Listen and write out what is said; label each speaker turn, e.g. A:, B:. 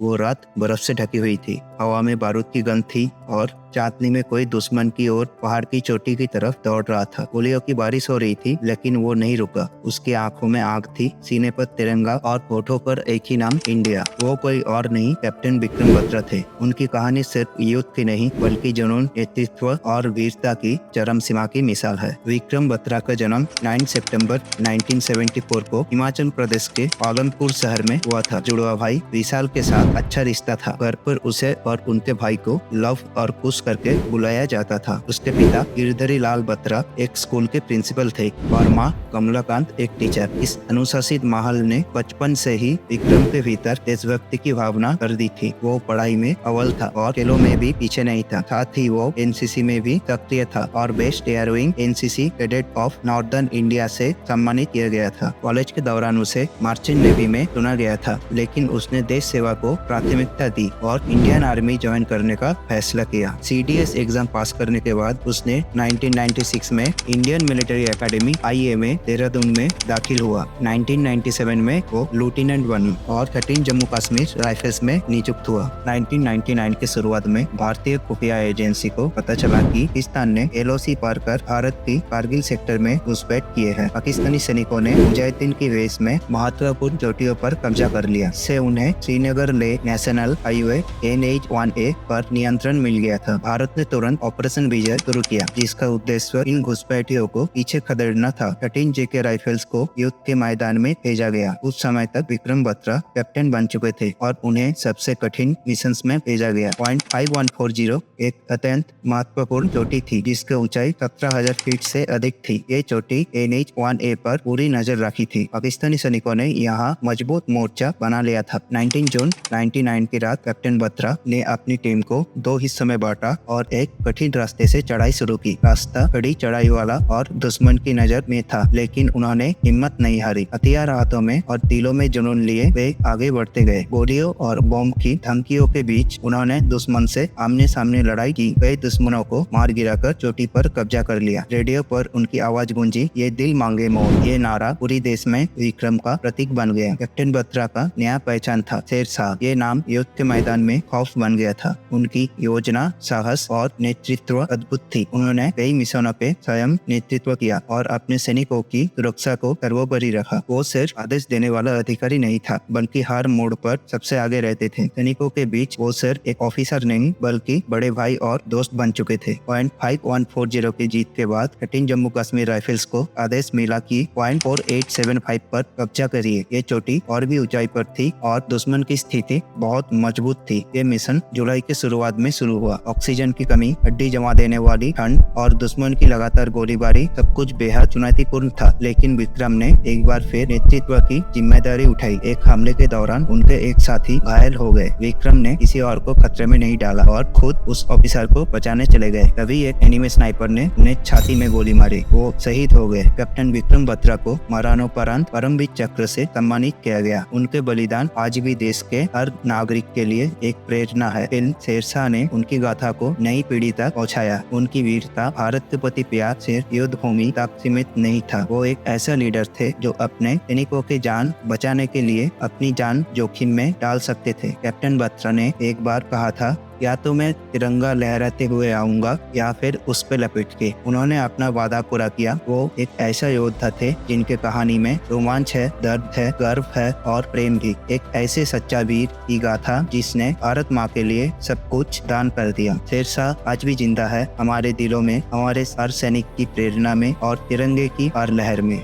A: वो रात बर्फ से ढकी हुई थी, हवा में बारूद की गंध थी और चांदनी में कोई दुश्मन की ओर पहाड़ की चोटी की तरफ दौड़ रहा था। गोलियों की बारिश हो रही थी, लेकिन वो नहीं रुका। उसकी आंखों में आग थी, सीने पर तिरंगा और होठों पर एक ही नाम, इंडिया। वो कोई और नहीं, कैप्टन विक्रम बत्रा थे। उनकी कहानी सिर्फ युद्ध की नहीं, बल्कि जुनून, नेतृत्व और वीरता की चरम सीमा की मिसाल है। विक्रम बत्रा का जन्म 9 सितंबर 1974 को हिमाचल प्रदेश के पालनपुर शहर में हुआ था। जुड़वा भाई विशाल के साथ अच्छा रिश्ता था। घर पर उसे और उनके भाई को लव और कुश करके बुलाया जाता था। उसके पिता गिरधरी लाल बत्रा एक स्कूल के प्रिंसिपल थे और माँ कमलाकांत एक टीचर। इस अनुशासित माहौल ने बचपन से ही विक्रम के भीतर देशभक्ति की भावना कर दी थी। वो पढ़ाई में अव्वल था और खेलों में भी पीछे नहीं था। साथ ही वो एनसीसी में भी सक्रिय था और best air wing NCC cadet of northern India से सम्मानित किया गया था। कॉलेज के दौरान उसे मार्चेंट नेवी में चुना गया था, लेकिन उसने देश सेवा को प्राथमिकता दी और इंडियन आर्मी ज्वाइन करने का फैसला किया। सीडीएस एग्जाम पास करने के बाद उसने 1996 में Indian military academy IMA Dehradun में दाखिल हुआ। 1997 में वो लेफ्टिनेंट बना और 13 जम्मू कश्मीर राइफल्स में नियुक्त हुआ। 1999 के शुरुआत में भारतीय खुफिया एजेंसी को पता चला कि पाकिस्तान ने LOC पार कर भारत की कारगिल सेक्टर में घुसपैठ किए हैं। पाकिस्तानी सैनिकों ने मुजाहिदीन की रेस में महत्वपूर्ण चोटियों पर कब्जा कर लिया। इससे उन्हें श्रीनगर ले नेशनल हाईवे NH-1A पर नियंत्रण मिल गया था। भारत ने तुरंत ऑपरेशन विजय शुरू किया, जिसका उद्देश्य इन घुसपैठियों को पीछे खदेड़ना था। 13 JK राइफल्स को युद्ध के मैदान में भेजा गया। उस समय तक विक्रम बत्रा कैप्टन बन चुके थे और उन्हें सबसे कठिन मिशन में भेजा गया। पॉइंट 5140 एक अत्यंत महत्वपूर्ण चोटी थी, जिसकी ऊंचाई 17,000 फीट से अधिक थी। ये चोटी NH-1A पर पूरी नजर रखी थी। पाकिस्तानी सैनिकों ने यहाँ मजबूत मोर्चा बना लिया था। 19 जून 1999 की रात कैप्टन बत्रा ने अपनी टीम को 2 हिस्सों में बांटा और एक कठिन रास्ते से चढ़ाई शुरू की। रास्ता कड़ी चढ़ाई वाला और दुश्मन की नजर में था, लेकिन उन्होंने हिम्मत नहीं हारी। हथियार हाथों में और दिलों में जुनून लिए वे आगे बढ़ते गए। गोलियों और बम की धमकियों के बीच उन्होंने दुश्मन से आमने सामने लड़ाई की। कई दुश्मनों को मार गिराकर चोटी पर कब्जा कर लिया। रेडियो पर उनकी आवाज गूंजी, ये दिल मांगे मोर। ये नारा पूरी देश में विक्रम का प्रतीक बन गया। कैप्टन बत्रा का नया पहचान था शेरशाह। ये नाम युद्ध के मैदान में खौफ बन गया था। उनकी योजना, साहस और नेतृत्व अद्भुत थी। उन्होंने कई मिशनों पे स्वयं नेतृत्व किया और अपने सैनिकों की सुरक्षा को सर्वोपरि रखा। वो सिर्फ आदेश देने वाला अधिकारी नहीं था, बल्कि हर मोड़ पर सबसे आगे रहते थे। सैनिकों के बीच वो सिर्फ एक ऑफिसर नहीं, बल्कि बड़े भाई और दोस्त बन चुके थे। पॉइंट 5140 की जीत के बाद 13 जम्मू कश्मीर राइफल्स को आदेश मिला कि पॉइंट 4875 पर कब्जा करिए। ये चोटी और भी ऊंचाई पर थी और दुश्मन की स्थिति बहुत मजबूत थी। ये मिशन जुलाई के शुरुआत में शुरू हुआ। ऑक्सीजन की कमी, हड्डी जमा देने वाली ठंड और दुश्मन की लगातार गोलीबारी, सब कुछ बेहद चुनौतीपूर्ण था। लेकिन विक्रम ने एक बार फिर नेतृत्व की जिम्मेदारी उठाई। एक हमले के दौरान उनके एक साथी घायल हो गए। विक्रम ने किसी और को खतरे में नहीं डाला और खुद उस ऑफिसर को बचाने चले गए। तभी एक एनिमी स्नाइपर ने उन्हें छाती में गोली मारी। वो शहीद हो गए। कैप्टन विक्रम बत्रा को मरणोपरांत परमवीर चक्र से सम्मानित किया गया। उनके बलिदान आज भी देश के हर नागरिक के लिए एक प्रेरणा है। फिल्म शेरशाह ने उनकी गाथा को नई पीढ़ी तक पहुंचाया। उनकी वीरता, भारत के प्रति प्यार सिर्फ युद्ध भूमि तक सीमित नहीं था। वो एक ऐसा लीडर थे जो अपने सैनिकों की जान बचाने के लिए अपनी जान जोखिम में डाल सकते थे। कैप्टन बत्रा ने एक बार कहा था, या तो मैं तिरंगा लहराते हुए आऊंगा या फिर उस पे लपेट के। उन्होंने अपना वादा पूरा किया। वो एक ऐसा योद्धा थे जिनके कहानी में रोमांच है, दर्द है, गर्व है और प्रेम भी। एक ऐसे सच्चा वीर की गाथा जिसने भारत माँ के लिए सब कुछ दान कर दिया। शेरशाह आज भी जिंदा है, हमारे दिलों में, हमारे हर सैनिक की प्रेरणा में और तिरंगे की हर लहर में।